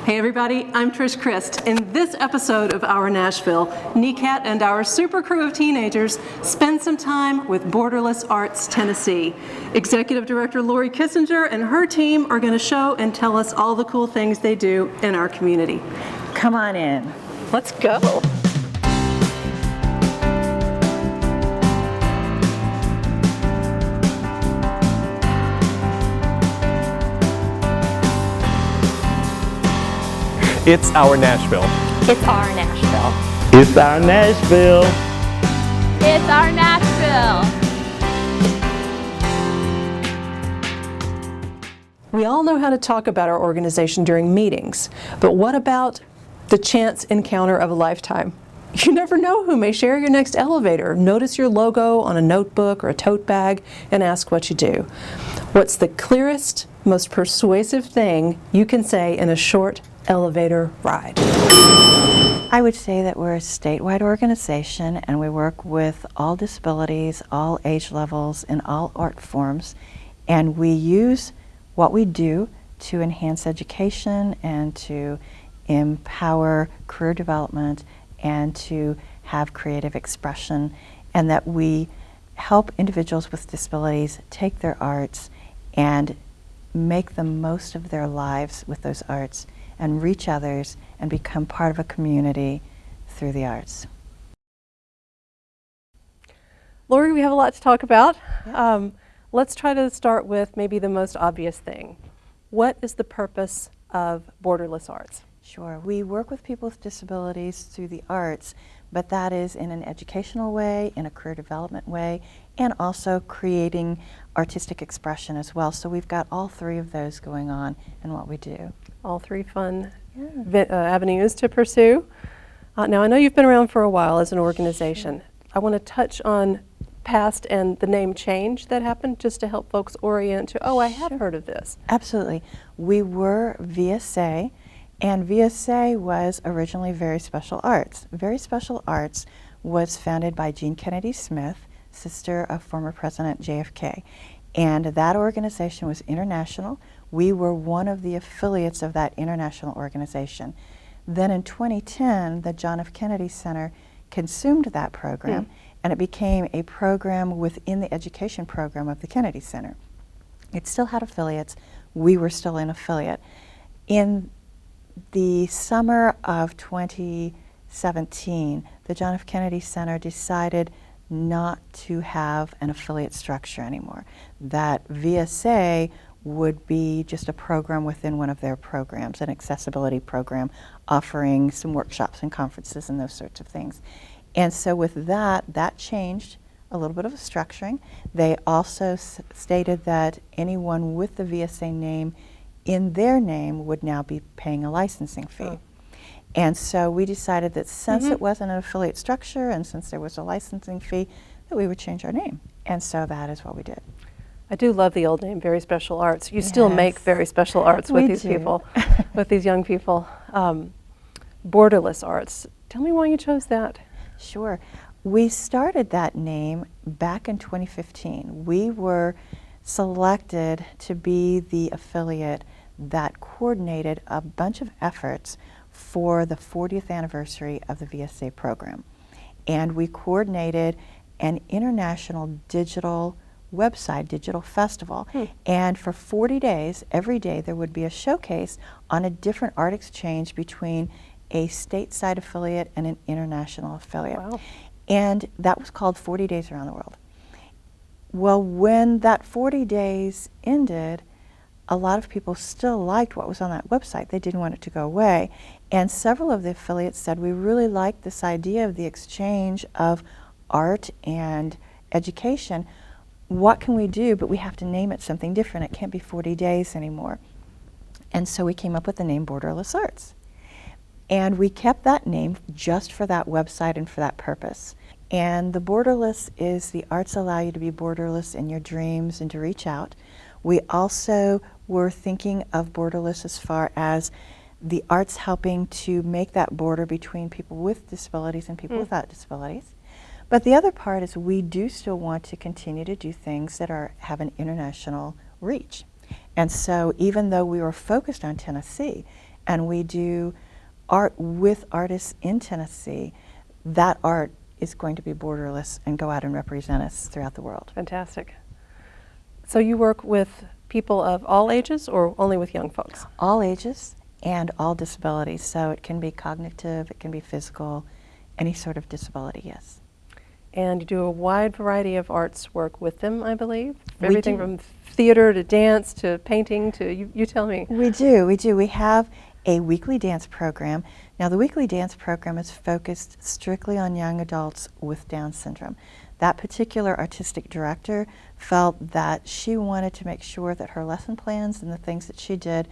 Hey everybody, I'm Trish Christ. In this episode of Our Nashville, NECAT and our super crew of teenagers spend some time with Borderless Arts Tennessee. Executive Director Lori Kissinger and her team are going to show and tell us all the cool things they do in our community. Come on in. Let's go. It's our Nashville. It's our Nashville. It's our Nashville. It's our Nashville. We all know how to talk about our organization during meetings, but what about the chance encounter of a lifetime? You never know who may share your next elevator, notice your logo on a notebook or a tote bag, and ask what you do. What's the clearest, most persuasive thing you can say in a short elevator ride? I would say that we're a statewide organization and we work with all disabilities, all age levels, and all art forms. And we use what we do to enhance education and to empower career development and to have creative expression, and that we help individuals with disabilities take their arts and make the most of their lives with those arts and reach others and become part of a community through the arts. Lori, we have a lot to talk about. Let's try to start with maybe the most obvious thing. What is the purpose of Borderless Arts? Sure. We work with people with disabilities through the arts, but that is in an educational way, in a career development way, and also creating artistic expression as well. So we've got all three of those going on in what we do. All three fun avenues to pursue. Now, I know you've been around for a while as an organization. I want to touch on past and the name change that happened, just to help folks orient to, oh, I have heard of this. Absolutely. We were VSA, and VSA was originally Very Special Arts. Very Special Arts was founded by Jean Kennedy Smith, sister of former President JFK. And that organization was international. We were one of the affiliates of that international organization. Then in 2010, the John F. Kennedy Center consumed that program, and it became a program within the education program of the Kennedy Center. It still had affiliates. We were still an affiliate. In the summer of 2017, the John F. Kennedy Center decided not to have an affiliate structure anymore, that VSA would be just a program within one of their programs, an accessibility program offering some workshops and conferences and those sorts of things. And so with that, that changed a little bit of the structuring. They also stated that anyone with the VSA name in their name would now be paying a licensing fee. Oh. And so we decided that since it wasn't an affiliate structure and since there was a licensing fee, that we would change our name. And so that is what we did. I do love the old name, Very Special Arts. You still make very special arts with these people, with these young people. Borderless Arts. Tell me why you chose that. Sure. We started that name back in 2015. We were selected to be the affiliate that coordinated a bunch of efforts for the 40th anniversary of the VSA program. And we coordinated an international digital website, digital festival. And for 40 days, every day, there would be a showcase on a different art exchange between a stateside affiliate and an international affiliate. Wow. And that was called 40 Days Around the World. Well, when that 40 days ended, a lot of people still liked what was on that website. They didn't want it to go away. And several of the affiliates said, we really like this idea of the exchange of art and education. What can we do? But we have to name it something different. It can't be 40 days anymore. And so we came up with the name Borderless Arts. And we kept that name just for that website and for that purpose. And the borderless is the arts allow you to be borderless in your dreams and to reach out. We also were thinking of borderless as far as the arts helping to make that border between people with disabilities and people without disabilities. But the other part is we do still want to continue to do things that have an international reach. And so even though we were focused on Tennessee, and we do art with artists in Tennessee, that art is going to be borderless and go out and represent us throughout the world. Fantastic. So you work with people of all ages or only with young folks? All ages and all disabilities. So it can be cognitive, it can be physical, any sort of disability, yes. And you do a wide variety of arts work with them, I believe? We Everything do. from theater to dance to painting to, you tell me. We do. We have a weekly dance program. Now the weekly dance program is focused strictly on young adults with Down syndrome. That particular artistic director felt that she wanted to make sure that her lesson plans and the things that she did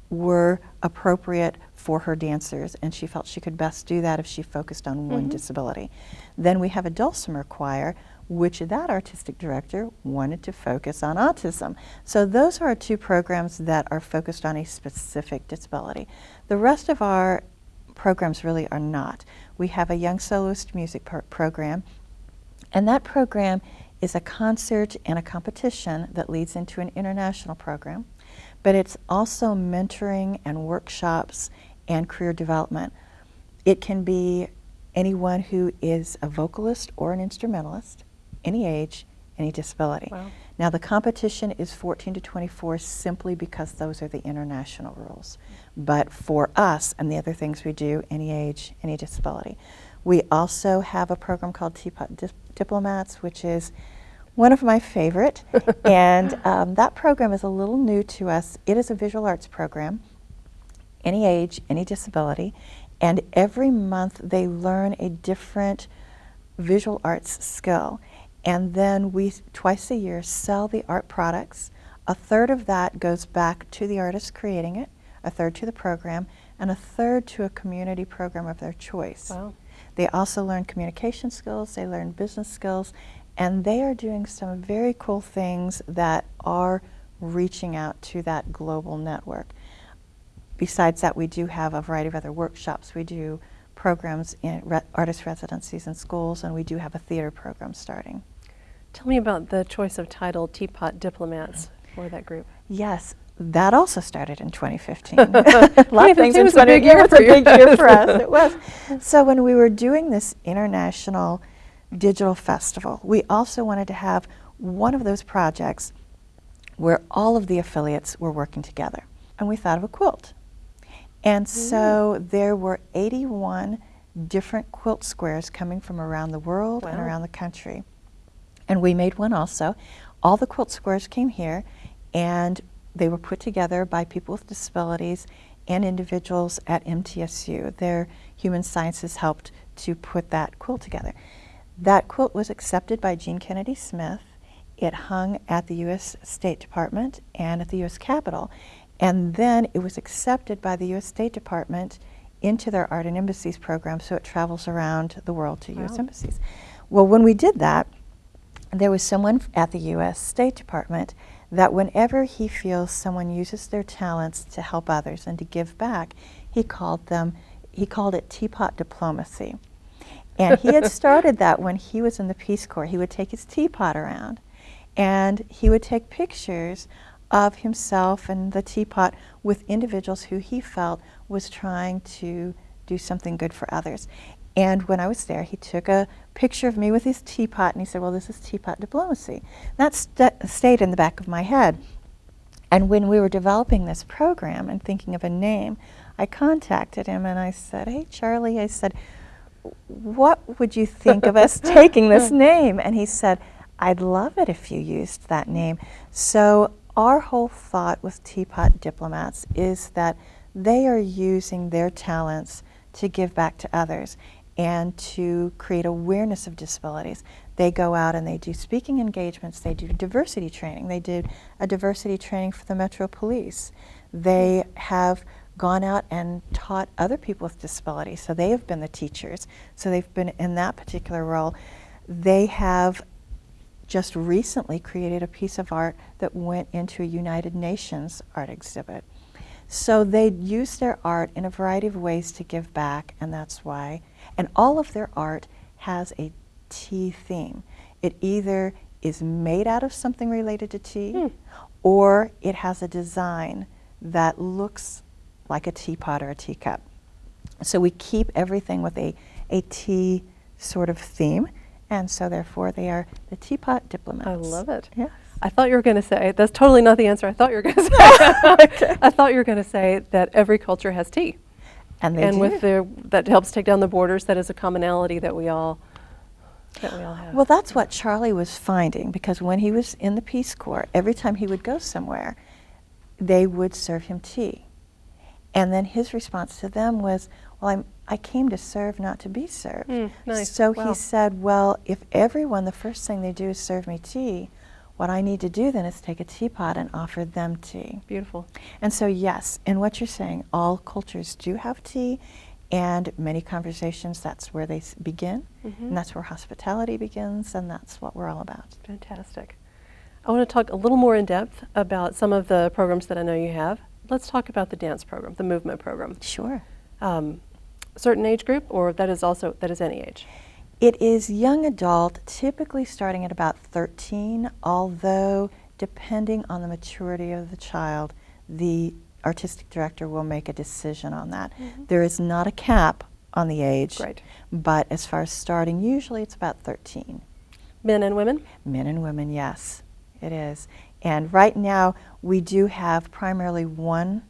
were appropriate for her dancers, and she felt she could best do that if she focused on one disability. Then we have a dulcimer choir, which that artistic director wanted to focus on autism. So those are our two programs that are focused on a specific disability. The rest of our programs really are not. We have a young soloist music program, and that program is a concert and a competition that leads into an international program. But it's also mentoring and workshops and career development. It can be anyone who is a vocalist or an instrumentalist, any age, any disability. Wow. Now the competition is 14 to 24 simply because those are the international rules. But for us and the other things we do, any age, any disability. We also have a program called Teapot Diplomats, which is one of my favorite, and that program is a little new to us. It is a visual arts program, any age, any disability, and every month they learn a different visual arts skill. And then we, twice a year, sell the art products. A third of that goes back to the artist creating it, a third to the program, and a third to a community program of their choice. Wow. They also learn communication skills, they learn business skills, and they are doing some very cool things that are reaching out to that global network. Besides that, we do have a variety of other workshops. We do programs in artist residencies in schools, and we do have a theater program starting. Tell me about the choice of title Teapot Diplomats for that group. Yes, that also started in 2015. A lot of things in 2015 was a big 2015 year was for a you. big year for us. It was. So when we were doing this international digital festival, we also wanted to have one of those projects where all of the affiliates were working together. And we thought of a quilt. And so there were 81 different quilt squares coming from around the world and Wow. around the country. And we made one also. All the quilt squares came here, and they were put together by people with disabilities and individuals at MTSU. Their human sciences helped to put that quilt together. That quilt was accepted by Jean Kennedy Smith. It hung at the U.S. State Department and at the U.S. Capitol. And then it was accepted by the U.S. State Department into their Art and Embassies program, so it travels around the world to U.S. Wow. embassies. Well, when we did that, there was someone at the U.S. State Department that whenever he feels someone uses their talents to help others and to give back, he called it teapot diplomacy. And he had started that when he was in the Peace Corps. He would take his teapot around, and he would take pictures of himself and the teapot with individuals who he felt was trying to do something good for others. And when I was there, he took a picture of me with his teapot, and he said, well, this is teapot diplomacy. That stayed in the back of my head. And when we were developing this program and thinking of a name, I contacted him and I said, hey, Charlie, I said, what would you think of us taking this name? And he said, I'd love it if you used that name. So our whole thought with Teapot Diplomats is that they are using their talents to give back to others and to create awareness of disabilities. They go out and they do speaking engagements, they do diversity training. They did a diversity training for the Metro Police. They have gone out and taught other people with disabilities, so they have been the teachers. So they've been in that particular role. They have just recently created a piece of art that went into a United Nations art exhibit. So they use their art in a variety of ways to give back, and that's why. And all of their art has a tea theme. It either is made out of something related to tea, or it has a design that looks like a teapot or a teacup. So we keep everything with a tea sort of theme, and so therefore they are the teapot diplomats. I love it. Yes. I thought you were going to say, that's totally not the answer I thought you were going to say. I thought you were going to say that every culture has tea. And they And do. with that helps take down the borders. That is a commonality that we all have. Well, that's what Charlie was finding, because when he was in the Peace Corps, every time he would go somewhere, they would serve him tea. And then his response to them was, well, I came to serve, not to be served. Nice. So Wow. he said, well, if everyone, the first thing they do is serve me tea, what I need to do then is take a teapot and offer them tea. Beautiful. And so, yes, in what you're saying, all cultures do have tea, and many conversations, that's where they begin, and that's where hospitality begins, and that's what we're all about. Fantastic. I want to talk a little more in depth about some of the programs that I know you have. Let's talk about the dance program, the movement program. Sure. Certain age group, or that is any age? It is young adult, typically starting at about 13, although depending on the maturity of the child, the artistic director will make a decision on that. There is not a cap on the age, Right. but as far as starting, usually it's about 13. Men and women? Men and women, yes, it is. And right now, we do have primarily one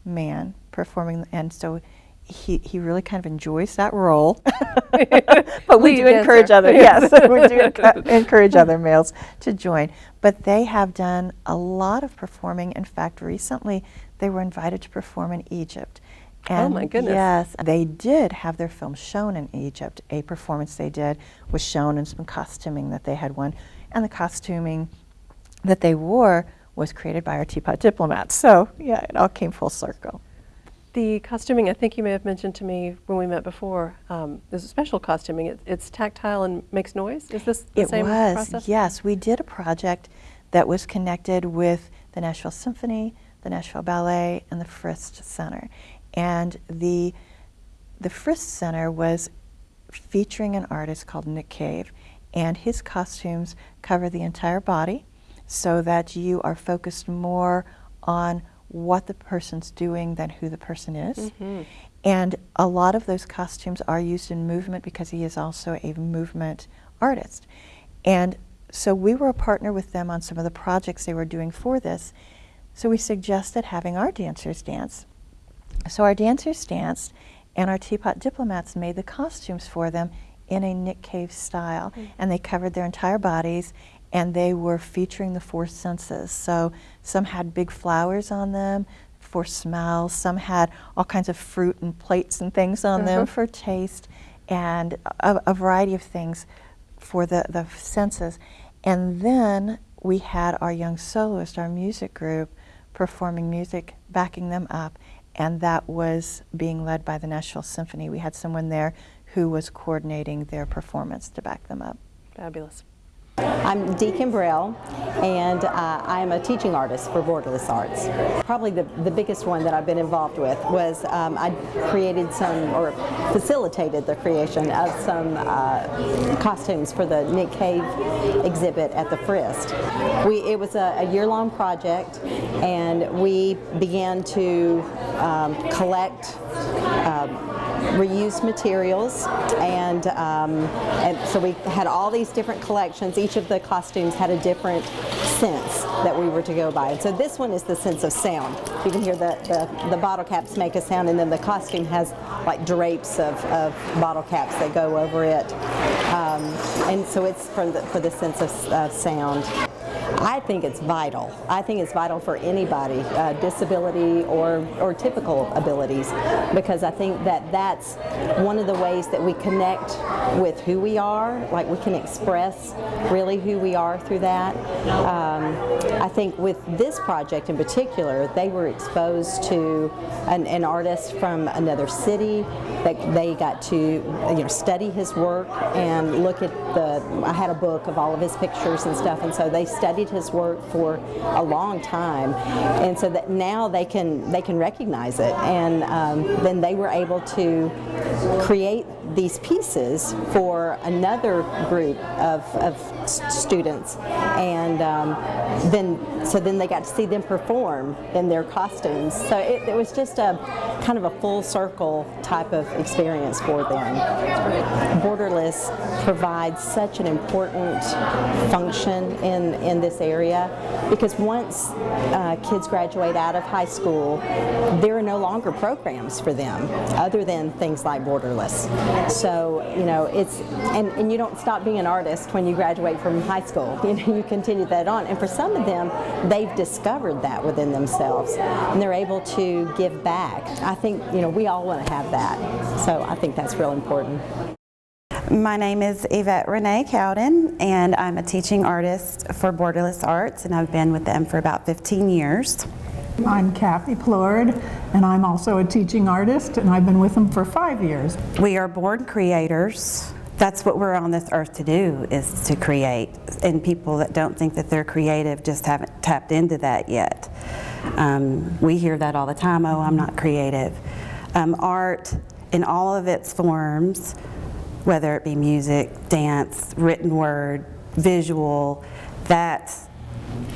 man performing, and so he really kind of enjoys that role. But we do Lead encourage dancer. other, yes, we do encourage other males to join. But they have done a lot of performing. In fact, recently they were invited to perform in Egypt. Oh, my goodness. Yes, they did have their film shown in Egypt. A performance they did was shown, and some costuming that they had won. And the costuming that they wore was created by our teapot diplomats. So, yeah, it all came full circle. The costuming, I think you may have mentioned to me when we met before, there's a special costuming. It's tactile and makes noise. Is this the same process? Yes. We did a project that was connected with the Nashville Symphony, the Nashville Ballet, and the Frist Center. And the Frist Center was featuring an artist called Nick Cave, and his costumes cover the entire body so that you are focused more on what the person's doing than who the person is. And a lot of those costumes are used in movement because he is also a movement artist. And so we were a partner with them on some of the projects they were doing for this. So we suggested having our dancers dance. So our dancers danced, and our teapot diplomats made the costumes for them in a Nick Cave style. And they covered their entire bodies, and they were featuring the four senses. So some had big flowers on them for smells, some had all kinds of fruit and plates and things on them for taste, and a variety of things for the senses. And then we had our young soloist, our music group, performing music, backing them up, and that was being led by the Nashville Symphony. We had someone there who was coordinating their performance to back them up. Fabulous. I'm Dee Kimbrell, and I'm a teaching artist for Borderless Arts. Probably the biggest one that I've been involved with was I created or facilitated the creation of some costumes for the Nick Cave exhibit at the Frist. It was a year-long project, and we began to collect reused materials, and so we had all these different collections. Each of the costumes had a different sense that we were to go by. And so this one is the sense of sound. You can hear the bottle caps make a sound, and then the costume has like drapes of bottle caps that go over it. And so it's for the sense of sound. I think it's vital. I think it's vital for anybody, disability or typical abilities, because I think that's one of the ways that we connect with who we are, like we can express really who we are through that. I think with this project in particular, they were exposed to an artist from another city, that they got to study his work and look at I had a book of all of his pictures and stuff, and so they studied his work for a long time, and so that now they can recognize it, and then they were able to create these pieces for another group of students, and then they got to see them perform in their costumes. So it was just a kind of a full circle type of experience for them. Borderless provides such an important function in this area, because once kids graduate out of high school, there are no longer programs for them other than things like Borderless. So, you know, it's, and you don't stop being an artist when you graduate from high school. You know, you continue that on. And for some of them, they've discovered that within themselves, and they're able to give back. I think, you know, we all want to have that. So I think that's real important. My name is Yvette Renee Cowden, and I'm a teaching artist for Borderless Arts, and I've been with them for about 15 years. I'm Kathy Plord, and I'm also a teaching artist, and I've been with them for 5 years. We are born creators. That's what we're on this earth to do, is to create. And people that don't think that they're creative just haven't tapped into that yet. We hear that all the time, oh, I'm not creative. Art in all of its forms, whether it be music, dance, written word, visual, that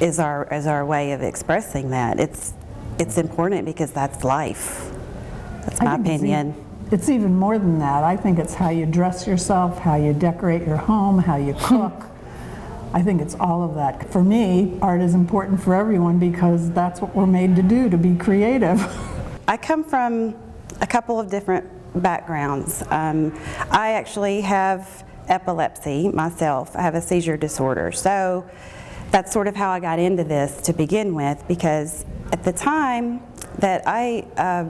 is our way of expressing that. It's important because that's life. That's my opinion. It's even more than that. I think it's how you dress yourself, how you decorate your home, how you cook. I think it's all of that. For me, art is important for everyone because that's what we're made to do, to be creative. I come from a couple of different backgrounds. I actually have epilepsy myself. I have a seizure disorder. So that's sort of how I got into this to begin with, because at the time that I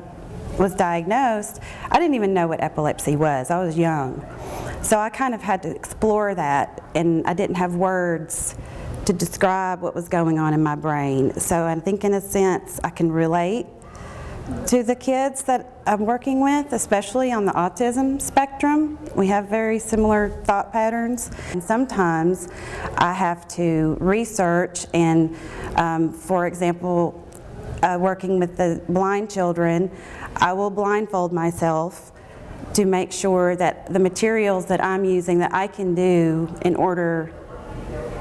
was diagnosed, I didn't even know what epilepsy was. I was young. So I kind of had to explore that, and I didn't have words to describe what was going on in my brain. So I think in a sense I can relate to the kids that I'm working with, especially on the autism spectrum. We have very similar thought patterns. And sometimes I have to research and, for example, working with the blind children, I will blindfold myself to make sure that the materials that I'm using that I can do in order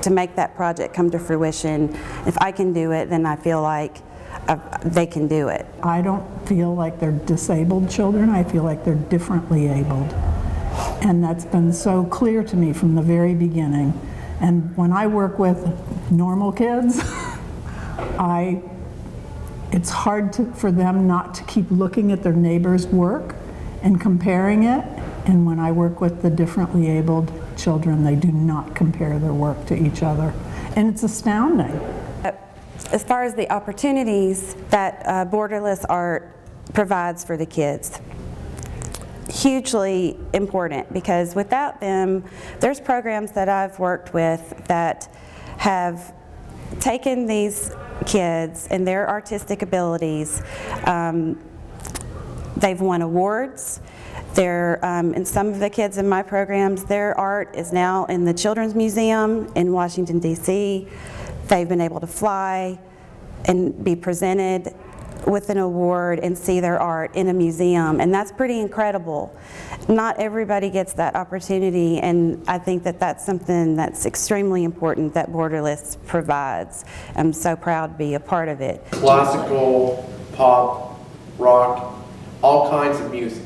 to make that project come to fruition, if I can do it, then I feel like they can do it. I don't feel like they're disabled children. I feel like they're differently abled. And that's been so clear to me from the very beginning. And when I work with normal kids, it's hard for them not to keep looking at their neighbor's work and comparing it. And when I work with the differently abled children, they do not compare their work to each other. And it's astounding. As far as the opportunities that Borderless Art provides for the kids, hugely important, because without them, there's programs that I've worked with that have taken these kids and their artistic abilities. They've won awards. And some of the kids in my programs, their art is now in the Children's Museum in Washington, D.C. They've been able to fly and be presented with an award and see their art in a museum, and that's pretty incredible. Not everybody gets that opportunity, and I think that that's something that's extremely important that Borderless provides. I'm so proud to be a part of it. Classical, pop, rock, all kinds of music.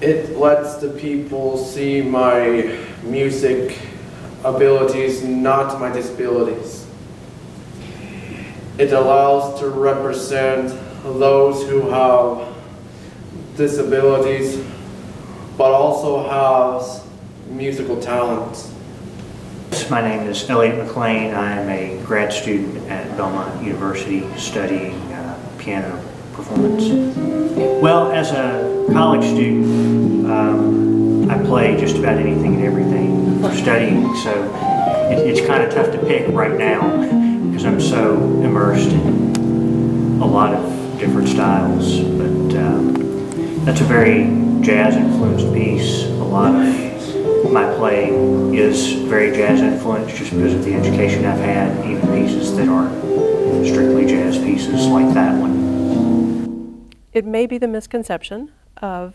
It lets the people see my music abilities, not my disabilities. It allows to represent those who have disabilities but also have musical talents. My name is Elliot McLean. I am a grad student at Belmont University studying piano performance. Well, as a college student, I play just about anything and everything for studying, so it's kind of tough to pick right now because I'm so immersed in a lot of different styles, but that's a very jazz-influenced piece, a lot of my play is very jazz influenced just because of the education I've had, even pieces that aren't strictly jazz pieces like that one. It may be the misconception of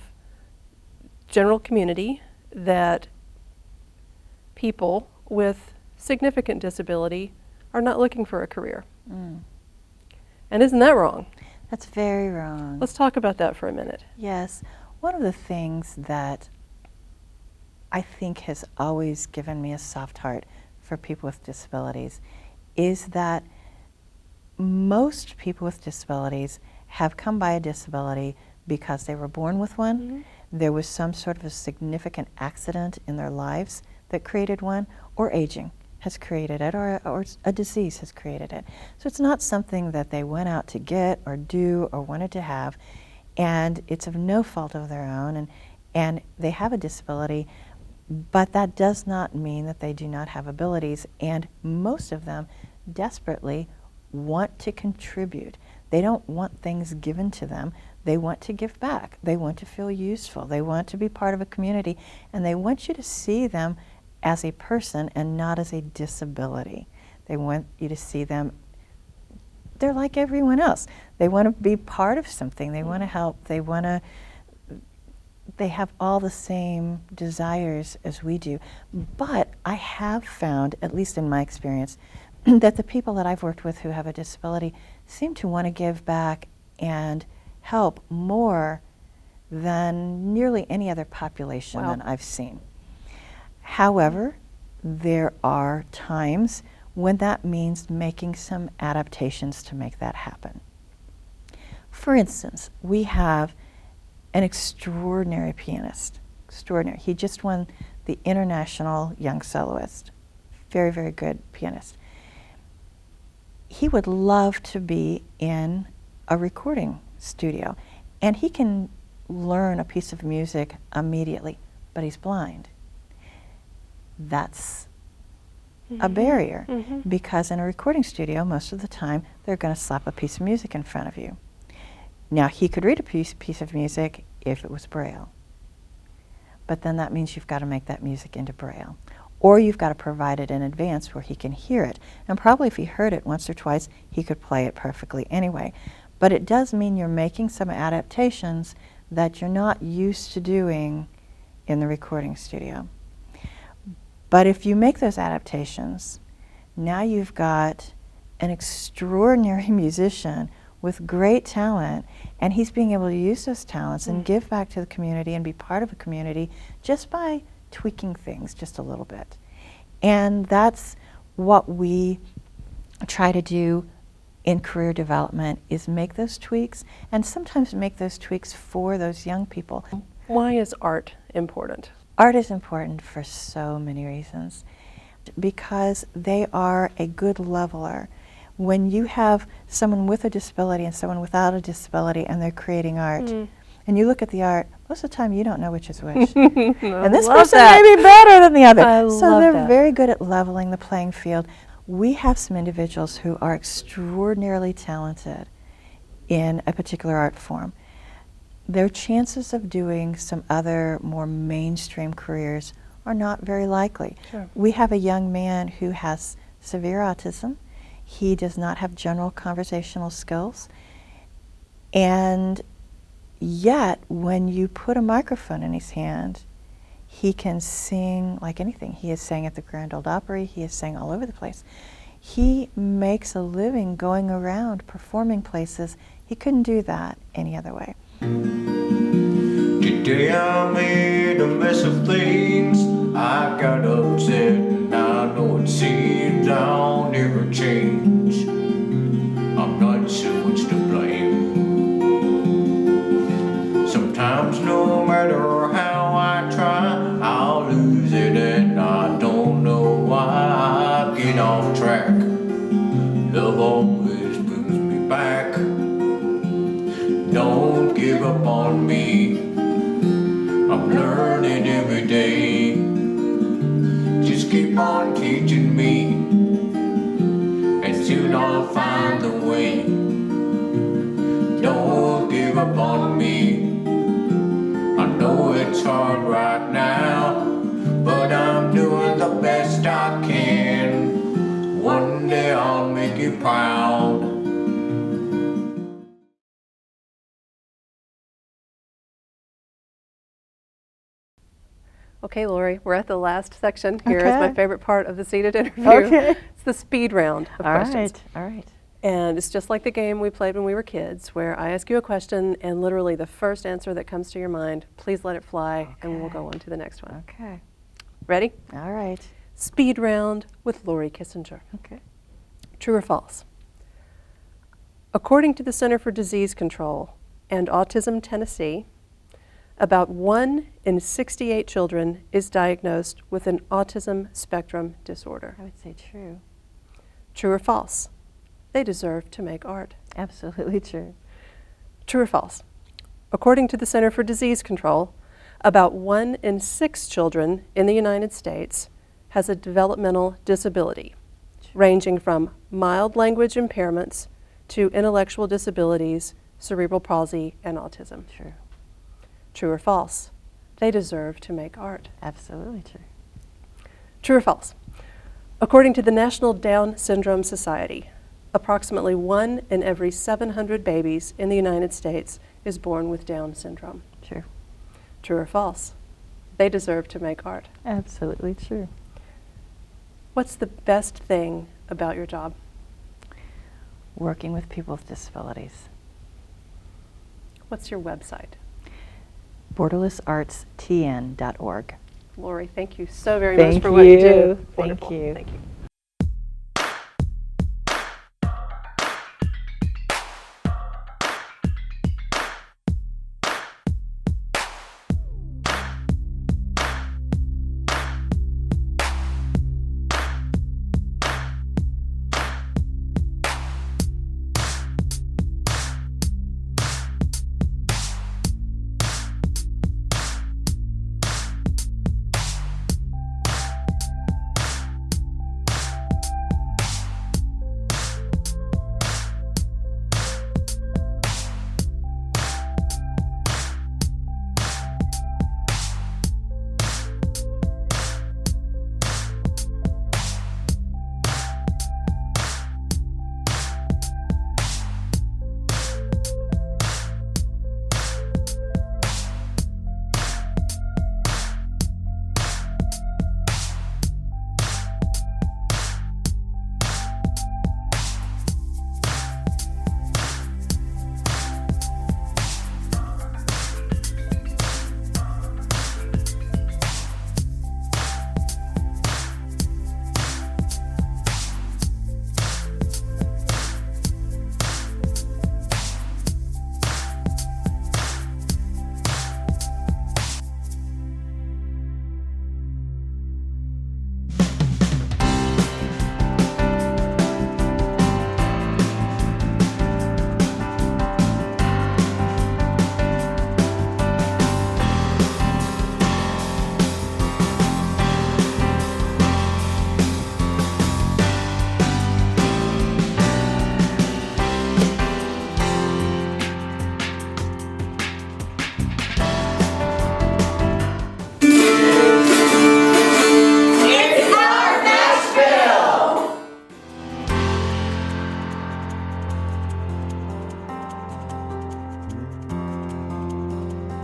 general community that people with significant disability are not looking for a career. And isn't that wrong? That's very wrong. Let's talk about that for a minute. Yes. One of the things that I think has always given me a soft heart for people with disabilities is that most people with disabilities have come by a disability because they were born with one, there was some sort of a significant accident in their lives that created one, or aging has created it, or a disease has created it. So it's not something that they went out to get or do or wanted to have, and it's of no fault of their own, and they have a disability, but that does not mean that they do not have abilities, and most of them desperately want to contribute. They don't want things given to them. They want to give back. They want to feel useful. They want to be part of a community, and they want you to see them as a person and not as a disability. They want you to see them, they're like everyone else. They want to be part of something. They want to help. They have all the same desires as we do. But I have found, at least in my experience, that the people that I've worked with who have a disability seem to want to give back and help more than nearly any other population that I've seen. However, there are times when that means making some adaptations to make that happen. For instance, we have an extraordinary pianist, extraordinary. He just won the International Young Soloist, very, very good pianist. He would love to be in a recording studio, and he can learn a piece of music immediately, but he's blind. That's a barrier, because in a recording studio, most of the time, they're going to slap a piece of music in front of you. Now, he could read a piece of music if it was Braille, but then that means you've got to make that music into Braille. Or you've got to provide it in advance where he can hear it. And probably if he heard it once or twice, he could play it perfectly anyway. But it does mean you're making some adaptations that you're not used to doing in the recording studio. But if you make those adaptations, now you've got an extraordinary musician with great talent, and he's being able to use those talents and give back to the community and be part of a community just by tweaking things just a little bit. And that's what we try to do in career development, is make those tweaks, and sometimes make those tweaks for those young people. Why is art important? Art is important for so many reasons, because they are a good leveler. When you have someone with a disability and someone without a disability and they're creating art, and you look at the art, most of the time you don't know which is which. And this person may be better than the other. So they're very good at leveling the playing field. We have some individuals who are extraordinarily talented in a particular art form. Their chances of doing some other more mainstream careers are not very likely. We have a young man who has severe autism. He does not have general conversational skills. And yet, when you put a microphone in his hand, he can sing like anything. He has sang at the Grand Ole Opry. He has sang all over the place. He makes a living going around performing places. He couldn't do that any other way. Today I made a mess of things. I got upset and I know it seems I'll never change. I'm not so much to blame. Sometimes no matter how I try, I'll lose it and I don't know why I get off track. Love always brings me back. Don't give up on me. I'm learning every day. Just keep on teaching me, and soon I'll find the way. Don't give up on me. I know it's hard right now, but Okay, Lori, we're at the last section. Here is my Okay. favorite part of the seated interview. Okay. It's the speed round of All questions. right, all right. And it's just like the game we played when we were kids, where I ask you a question, and literally the first answer that comes to your mind, please let it fly, and we'll go on to the next one. Okay. Ready? All right. Speed round with Lori Kissinger. Okay. True or false? According to the Center for Disease Control and Autism Tennessee, about 1 in 68 children is diagnosed with an autism spectrum disorder. I would say true. True or false? They deserve to make art. Absolutely true. True or false? According to the Center for Disease Control, about 1 in 6 children in the United States has a developmental disability, ranging from mild language impairments to intellectual disabilities, cerebral palsy, and autism. True. True or false? They deserve to make art. Absolutely true. True or false? According to the National Down Syndrome Society, approximately 1 in every 700 babies in the United States is born with Down syndrome. True. True or false? They deserve to make art. Absolutely true. What's the best thing about your job? Working with people with disabilities. What's your website? BorderlessArtsTN.org. Lori, thank you so very much Thank for what you do. you. Thank Wonderful. you. Thank you.